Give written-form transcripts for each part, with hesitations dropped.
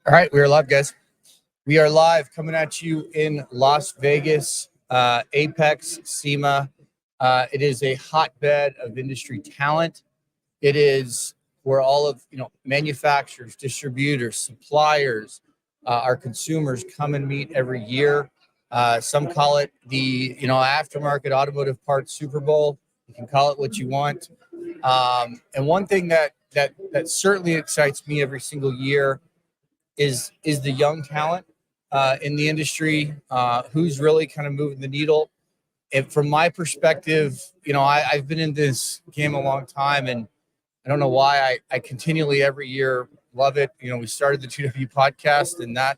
All right, we are live, guys. We are live coming at you in Las Vegas, AAPEX, SEMA. It is a hotbed of industry talent. It is where all of manufacturers, distributors, suppliers, our consumers come and meet every year. Some call it the aftermarket automotive parts Super Bowl. You can call it what you want. And one thing that certainly excites me every single year is the young talent in the industry, who's really kind of moving the needle. And from my perspective, I've been in this game a long time, and I don't know why I continually every year love it. We started the 2W podcast, and I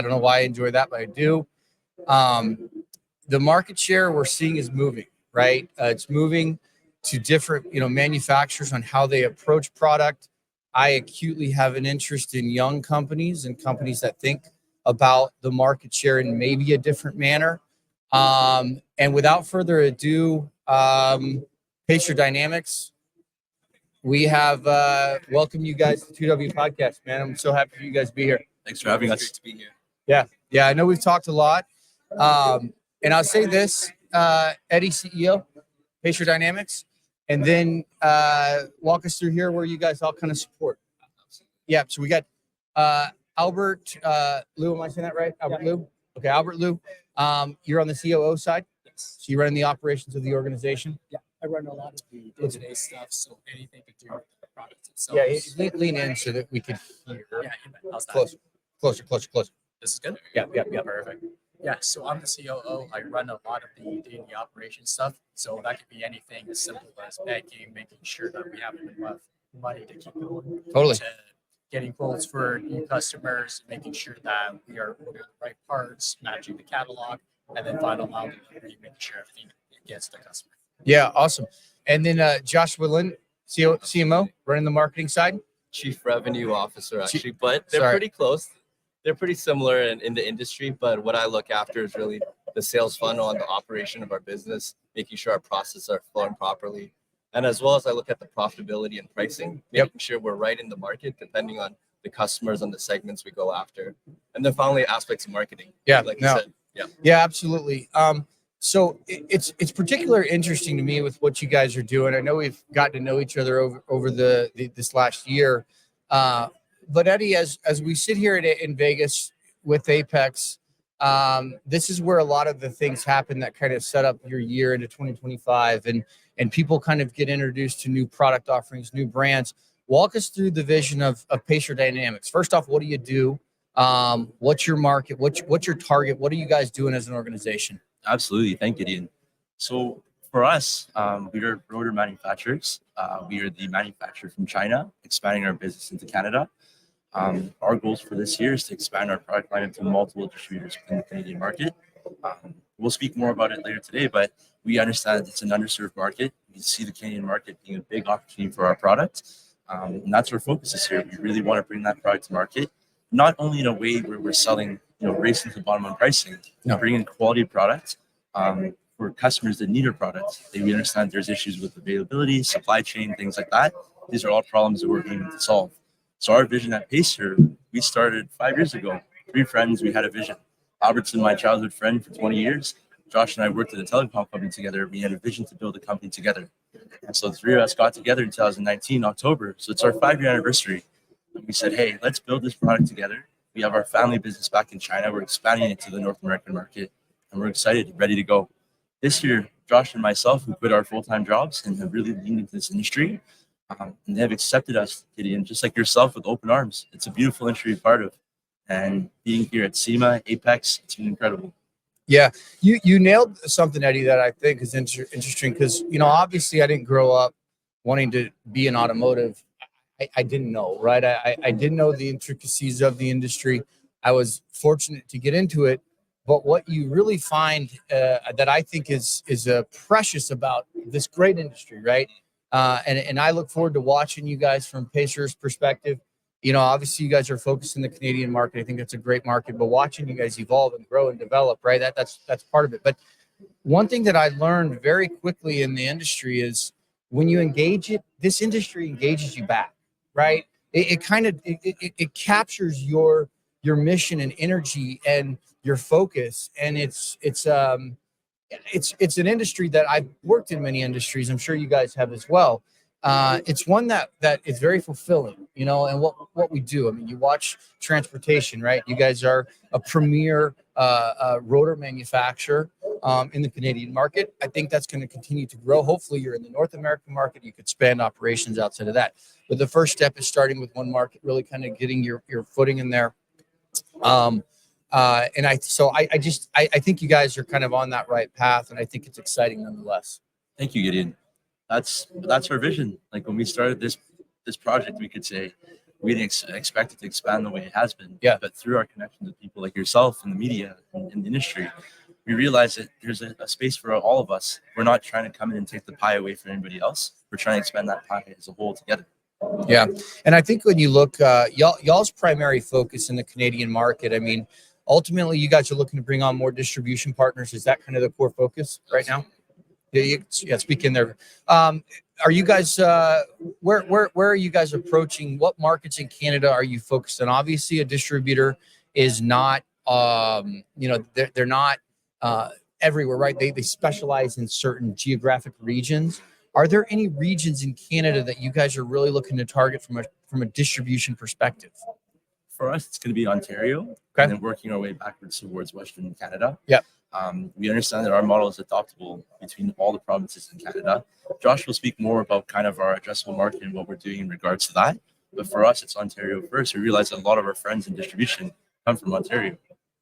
don't know why I enjoy that, but I do. The market share we're seeing is moving, right? It's moving to different, manufacturers on how they approach product. I acutely have an interest in young companies and companies that think about the market share in maybe a different manner. And without further ado, Pacer Dynamics, we have welcome you guys to 2W podcast, man. I'm so happy for you guys to be here. Thanks for having us. Great to be here. Yeah. I know we've talked a lot. And I'll say this, Eddie, CEO, Pacer Dynamics, and then walk us through here where you guys all kind of support. Yeah, so we got Albert Liu, am I saying that right? Albert Liu? Okay, Albert Liu. You're on the COO side? Yes. So you run the operations of the organization? Yeah, I run a lot of the day-to-day stuff, so anything to do with the product itself. Yeah, lean in so that we can hear. Yeah, how's that? Closer. This is good? Yeah. Perfect. Yeah, so I'm the COO. I run a lot of the daily operation stuff. So that could be anything as simple as banking, making sure that we have enough money to keep going. Totally. To getting quotes for new customers, making sure that we are ordering the right parts, matching the catalog, and then final mile delivery, making sure everything gets to the customer. Yeah, awesome. And then Joshua Lin, CMO, running the marketing side. Chief Revenue Officer, actually, but they're pretty close. They're pretty similar in the industry, but what I look after is really the sales funnel and the operation of our business, making sure our processes are flowing properly. And as well as I look at the profitability and pricing, making sure we're right in the market, depending on the customers and the segments we go after. And then finally, aspects of marketing. Yeah, like you said. Yeah, absolutely. So it's particularly interesting to me with what you guys are doing. I know we've gotten to know each other over this last year. But Eddie, as we sit here in Vegas with AAPEX, this is where a lot of the things happen that kind of set up your year into 2025, and people kind of get introduced to new product offerings, new brands. Walk us through the vision of Pacer Dynamics. First off, what do you do? What's your market? What's your target? What are you guys doing as an organization? Absolutely. Thank you, Dean. So for us, we are rotor manufacturers. We are the manufacturer from China, expanding our business into Canada. Our goals for this year is to expand our product line into multiple distributors in the Canadian market. We'll speak more about it later today, but we understand that it's an underserved market. We see the Canadian market being a big opportunity for our product. And that's our focus this year. We really want to bring that product to market, not only in a way where we're selling, racing to the bottom on pricing, bringing quality product for customers that need our product. We understand there's issues with availability, supply chain, things like that. These are all problems that we're aiming to solve. So our vision at Pacer, we started 5 years ago. 3 friends, we had a vision. Albert's been my childhood friend for 20 years. Josh and I worked at a telecom company together. We had a vision to build a company together. And so the 3 of us got together in 2019, October. So it's our 5-year anniversary. And we said, hey, let's build this product together. We have our family business back in China. We're expanding it to the North American market. And we're excited, ready to go. This year, Josh and myself, we quit our full-time jobs and have really leaned into this industry. And they have accepted us, Gideon, just like yourself, with open arms. It's a beautiful industry to be part of. And being here at SEMA, AAPEX, it's been incredible. Yeah, you nailed something, Eddie, that I think is interesting because, obviously I didn't grow up wanting to be in automotive. I didn't know, right? I didn't know the intricacies of the industry. I was fortunate to get into it. But what you really find that I think is precious about this great industry, right? And I look forward to watching you guys from Pacer's perspective. Obviously you guys are focused in the Canadian market. I think that's a great market, but watching you guys evolve and grow and develop, right? That's part of it. But one thing that I learned very quickly in the industry is when you engage it, this industry engages you back, right? It captures your your mission and energy and your focus. And it's an industry that I've worked in many industries. I'm sure you guys have as well. It's one that is very fulfilling, you know, and what we do. I mean, you watch transportation, right? You guys are a premier rotor manufacturer in the Canadian market. I think that's going to continue to grow. Hopefully, you're in the North American market. You could expand operations outside of that. But the first step is starting with one market, really kind of getting your footing in there. And I think you guys are kind of on that right path, and I think it's exciting nonetheless. Thank you, Gideon. That's our vision. Like when we started this project, we could say we didn't expect it to expand the way it has been. Yeah. But through our connection with people like yourself in the media and in the industry, we realized that there's a space for all of us. We're not trying to come in and take the pie away from anybody else. We're trying to expand that pie as a whole together. Yeah, and I think when you look, y'all's primary focus in the Canadian market, I mean, ultimately, you guys are looking to bring on more distribution partners. Is that kind of the core focus right now? Yeah, speak in there. Are you guys where are you guys approaching? What markets in Canada are you focused on? Obviously, a distributor is not they're not everywhere, right? They specialize in certain geographic regions. Are there any regions in Canada that you guys are really looking to target from a distribution perspective? For us, it's going to be Ontario, okay, and then working our way backwards towards Western Canada. Yeah. We understand that our model is adoptable between all the provinces in Canada. Josh will speak more about kind of our addressable market and what we're doing in regards to that. But for us, it's Ontario first. We realize that a lot of our friends in distribution come from Ontario.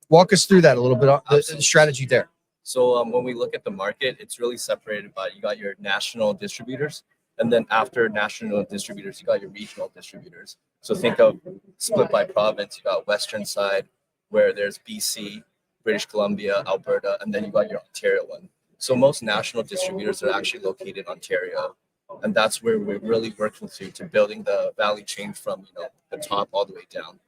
Walk us through that a little bit, the strategy there. So when we look at the market, it's really separated by, you got your national distributors, and then after national distributors, you got your regional distributors. So think of split by province. You got western side where there's BC, British Columbia, Alberta, and then you got your Ontario one. So most national distributors are actually located in Ontario, and that's where we're really working to building the value chain from the top all the way down.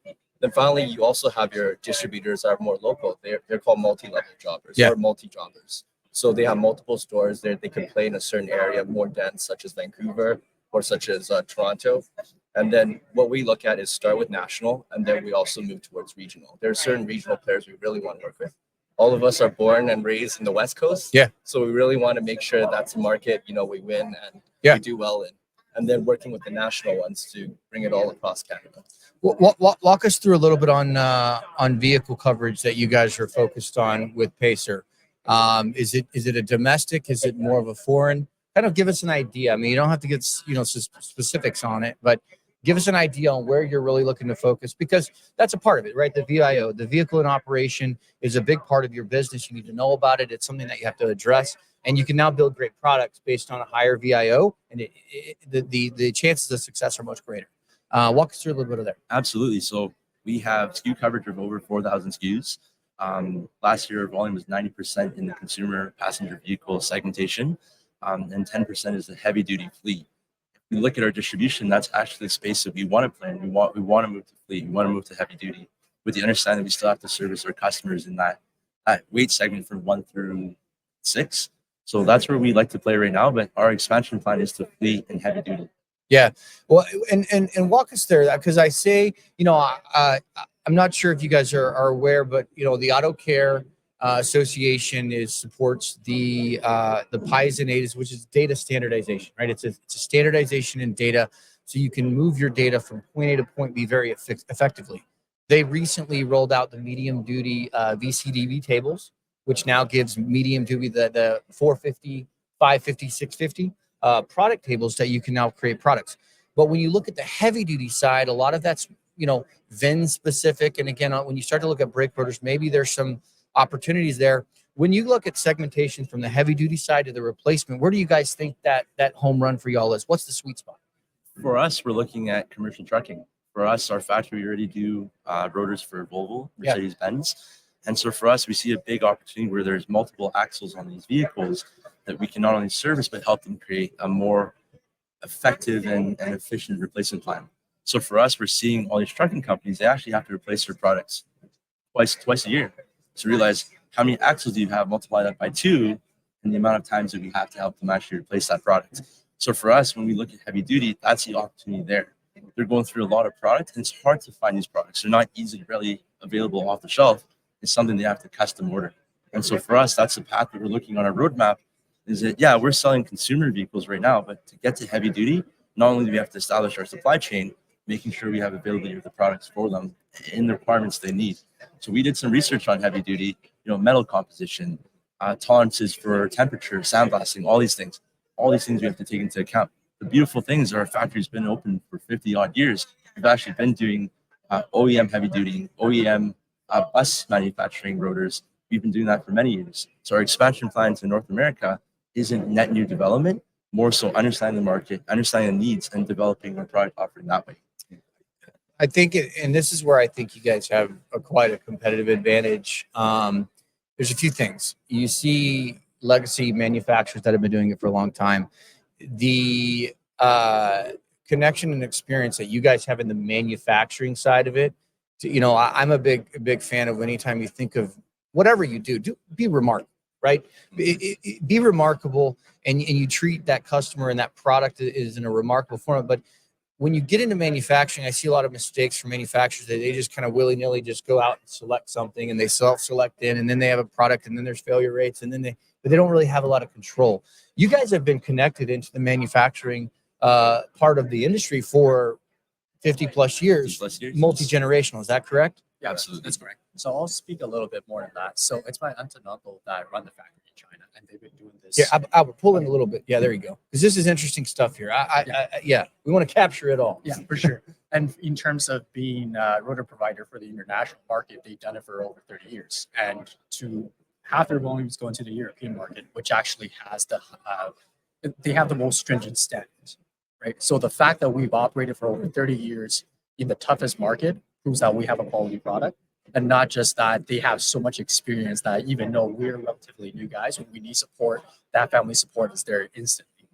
Then finally, you also have your distributors that are more local. They're called multi-level jobbers or multi-jobbers. So they have multiple stores there. They can play in a certain area more dense, such as Vancouver or such as Toronto. And then what we look at is start with national, and then we also move towards regional. There are certain regional players we really want to work with. All of us are born and raised in the West Coast. Yeah. So we really want to make sure that's a market, we win and we do well in. And then working with the national ones to bring it all across Canada. Walk us through a little bit on vehicle coverage that you guys are focused on with Pacer. Is it a domestic? Is it more of a foreign? Kind of give us an idea. I mean, you don't have to get specifics on it, but give us an idea on where you're really looking to focus, because that's a part of it, right? The VIO, the vehicle in operation, is a big part of your business. You need to know about it. It's something that you have to address, and you can now build great products based on a higher VIO, and the chances of success are much greater. Walk us through a little bit of that. Absolutely. So we have SKU coverage of over 4,000 SKUs. Last year, our volume was 90% in the consumer passenger vehicle segmentation, and 10% is the heavy duty fleet. If we look at our distribution, that's actually the space that we want to play in. We want to move to fleet. We want to move to heavy duty, with the understanding that we still have to service our customers in that weight segment from 1 through 6. So that's where we like to play right now. But our expansion plan is to fleet and heavy duty. Yeah, well, and walk us there, because I say, I'm not sure if you guys are aware, but the Auto Care Association supports the PIEs and ADAs, which is data standardization, right? It's a standardization in data, so you can move your data from point A to point B very effectively. They recently rolled out the medium duty VCDB tables, which now gives medium duty the 450, 550, 650. Product tables that you can now create products. But when you look at the heavy duty side, a lot of that's VIN specific. And again, when you start to look at brake rotors, maybe there's some opportunities there. When you look at segmentation from the heavy duty side to the replacement, where do you guys think that home run for y'all is? What's the sweet spot? For us, we're looking at commercial trucking. For us, our factory, we already do rotors for Volvo, Mercedes-Benz. And so for us, we see a big opportunity where there's multiple axles on these vehicles that we can not only service, but help them create a more effective and efficient replacement plan. So for us, we're seeing all these trucking companies, they actually have to replace their products twice a year to realize how many axles do you have, multiply that by 2, and the amount of times that we have to help them actually replace that product. So for us, when we look at heavy duty, that's the opportunity there. They're going through a lot of products, and it's hard to find these products. They're not easily, really available off the shelf is something they have to custom order. And so for us, that's the path that we're looking on our roadmap. Is that, yeah, we're selling consumer vehicles right now, but to get to heavy duty, not only do we have to establish our supply chain, making sure we have availability of the products for them in the requirements they need. So we did some research on heavy duty, metal composition, tolerances for temperature, sandblasting, all these things. All these things we have to take into account. The beautiful thing is our factory's been open for 50 odd years. We've actually been doing OEM heavy duty, OEM bus manufacturing rotors. We've been doing that for many years. So our expansion plan to North America isn't net new development, more so understanding the market, understanding the needs, and developing our product offering that way. I think, and this is where I think you guys have quite a competitive advantage. There's a few things. You see legacy manufacturers that have been doing it for a long time. The connection and experience that you guys have in the manufacturing side of it. I'm a big fan of anytime you think of whatever you do, be remarkable, right? Be remarkable, and you treat that customer and that product is in a remarkable form. But when you get into manufacturing, I see a lot of mistakes from manufacturers that they just kind of willy-nilly just go out and select something, and they self-select in, and then they have a product, and then there's failure rates, and then but they don't really have a lot of control. You guys have been connected into the manufacturing part of the industry for 50 plus years, multi-generational. Is that correct? Yeah, absolutely. That's correct. So I'll speak a little bit more on that. So it's my aunt and uncle that run the factory in China, and they've been doing this. Yeah, Albert, pull in a little bit. Yeah, there you go. Because this is interesting stuff here. Yeah, we want to capture it all. Yeah, for sure. And in terms of being a rotor provider for the international market, they've done it for over 30 years. And to half their volumes go into the European market, which actually has they have the most stringent standards, right? So the fact that we've operated for over 30 years in the toughest market proves that we have a quality product. And not just that, they have so much experience that even though we're relatively new guys, when we need support, that family support is there instantly.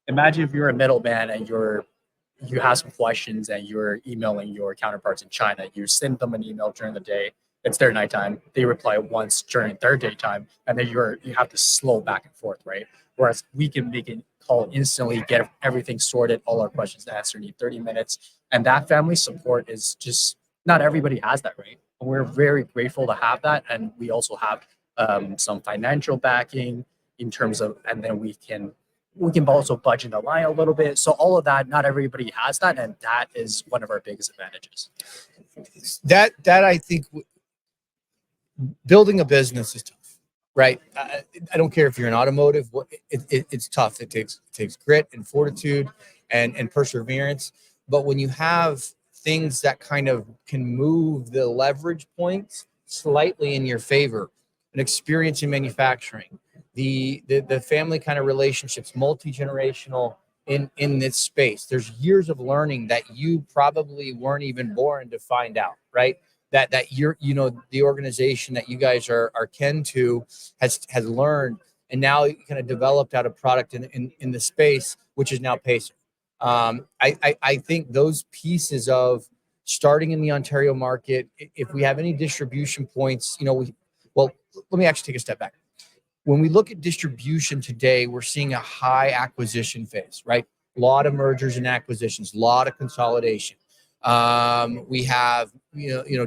Imagine if you're a middleman and you have some questions and you're emailing your counterparts in China. You send them an email during the day. It's their nighttime. They reply once during their daytime, and then you have to slow back and forth, right? Whereas we can make a call instantly, get everything sorted, all our questions answered in 30 minutes. And that family support is just, not everybody has that, right? And we're very grateful to have that. And we also have some financial backing in terms of, and then we can also budget the line a little bit. So all of that, not everybody has that. And that is one of our biggest advantages. That I think building a business is tough, right? I don't care if you're in automotive, it's tough. It takes grit and fortitude and perseverance. But when you have things that kind of can move the leverage points slightly in your favor, an experience in manufacturing, the family kind of relationships, multi-generational in this space, there's years of learning that you probably weren't even born to find out, right? That the organization that you guys are kin to has learned, and now kind of developed out a product in the space, which is now Pacer. I think those pieces of starting in the Ontario market, if we have any distribution points, let me actually take a step back. When we look at distribution today, we're seeing a high acquisition phase, right? A lot of mergers and acquisitions, a lot of consolidation. We have,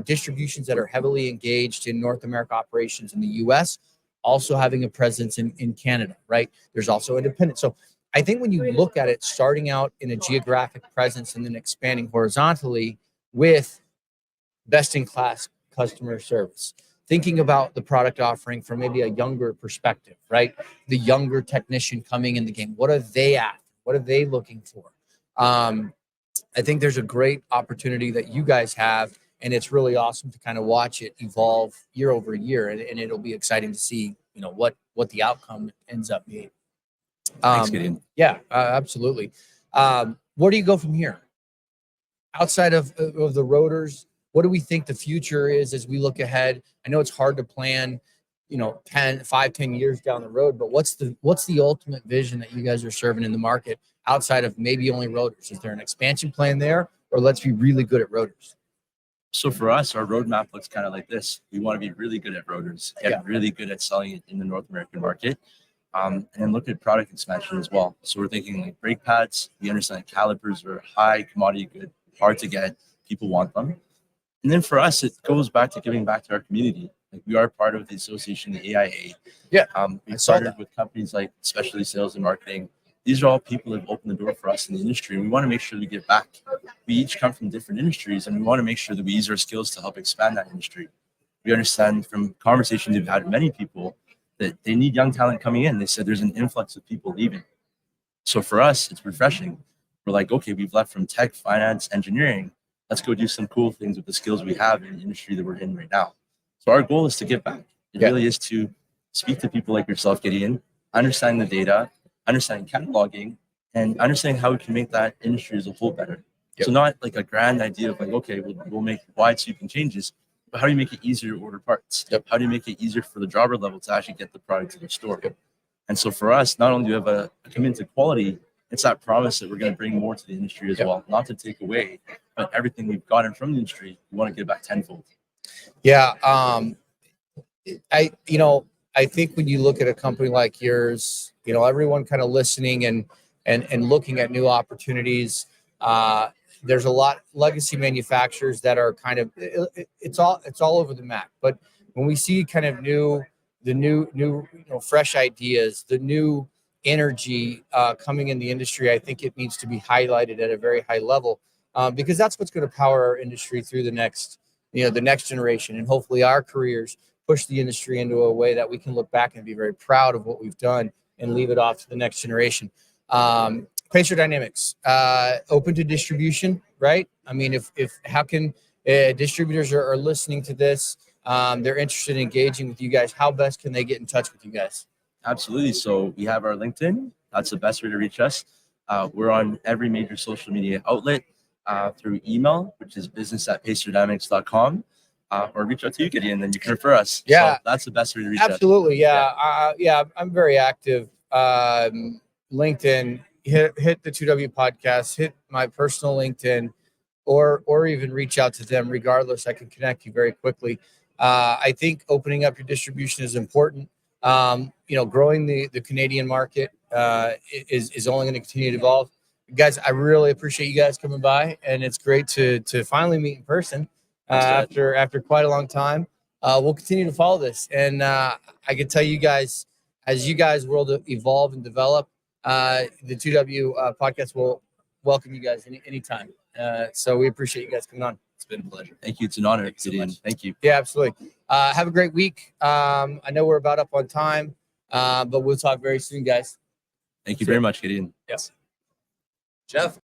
distributions that are heavily engaged in North America operations in the US, also having a presence in Canada, right? There's also independent. So I think when you look at it, starting out in a geographic presence and then expanding horizontally with best-in-class customer service, thinking about the product offering from maybe a younger perspective, right? The younger technician coming in the game, what are they after? What are they looking for? I think there's a great opportunity that you guys have, and it's really awesome to kind of watch it evolve year over year, and it'll be exciting to see, what the outcome ends up being. Thanks, Gideon. Yeah, absolutely. Where do you go from here? Outside of the rotors, what do we think the future is as we look ahead? I know it's hard to plan, 10 years down the road, but what's the ultimate vision that you guys are serving in the market outside of maybe only rotors? Is there an expansion plan there, or let's be really good at rotors? So for us, our roadmap looks kind of like this. We want to be really good at rotors, get really good at selling it in the North American market, and then look at product expansion as well. So we're thinking like brake pads. We understand calipers are high commodity good, hard to get. People want them. And then for us, it goes back to giving back to our community. Like we are part of the association, the AIA. Yeah, We I saw started that. with companies like Specialty Sales and Marketing. These are all people that have opened the door for us in the industry, and we want to make sure we give back. We each come from different industries, and we want to make sure that we use our skills to help expand that industry. We understand from conversations we've had with many people that they need young talent coming in. They said there's an influx of people leaving. So for us, it's refreshing. We're like, okay, we've left from tech, finance, engineering. Let's go do some cool things with the skills we have in the industry that we're in right now. So our goal is to give back. It really is to speak to people like yourself, Gideon, understand the data, understand cataloging, and understand how we can make that industry as a whole better. So not like a grand idea of like, okay, we'll make wide sweeping changes, but how do you make it easier to order parts? How do you make it easier for the jobber level to actually get the product to the store? And so for us, not only do we have a commitment to quality, it's that promise that we're going to bring more to the industry as well, not to take away, but everything we've gotten from the industry, we want to give back tenfold. Yeah. I think when you look at a company like yours, everyone kind of listening and looking at new opportunities, there's a lot legacy manufacturers that are kind of, it's all over the map. But when we see kind of new fresh ideas, the new energy coming in the industry, I think it needs to be highlighted at a very high level, because that's what's going to power our industry through the next generation, and hopefully our careers push the industry into a way that we can look back and be very proud of what we've done and leave it off to the next generation. Pacer Dynamics, open to distribution, right? I mean, if how can distributors are listening to this, they're interested in engaging with you guys, how best can they get in touch with you guys? Absolutely. So we have our LinkedIn. That's the best way to reach us. We're on every major social media outlet, through email, which is business@pacerdynamics.com, or reach out to you, Gideon, and then you can refer us. Yeah. So that's the best way to reach us. Absolutely. Yeah. I'm very active. LinkedIn, hit the 2W podcast, hit my personal LinkedIn, or even reach out to them. Regardless, I can connect you very quickly. I think opening up your distribution is important. Growing the Canadian market is only going to continue to evolve. Guys, I really appreciate you guys coming by, and it's great to finally meet in person after quite a long time. We'll continue to follow this, and I can tell you guys, as you guys world evolve and develop, the 2W podcast will welcome you guys anytime. So we appreciate you guys coming on. It's been a pleasure. Thank you. It's an honor, Thank you so Gideon. much. Thank you. Yeah, absolutely. Have a great week. I know we're about up on time, but we'll talk very soon, guys. Thank you very much, Gideon. Yes. Jeff.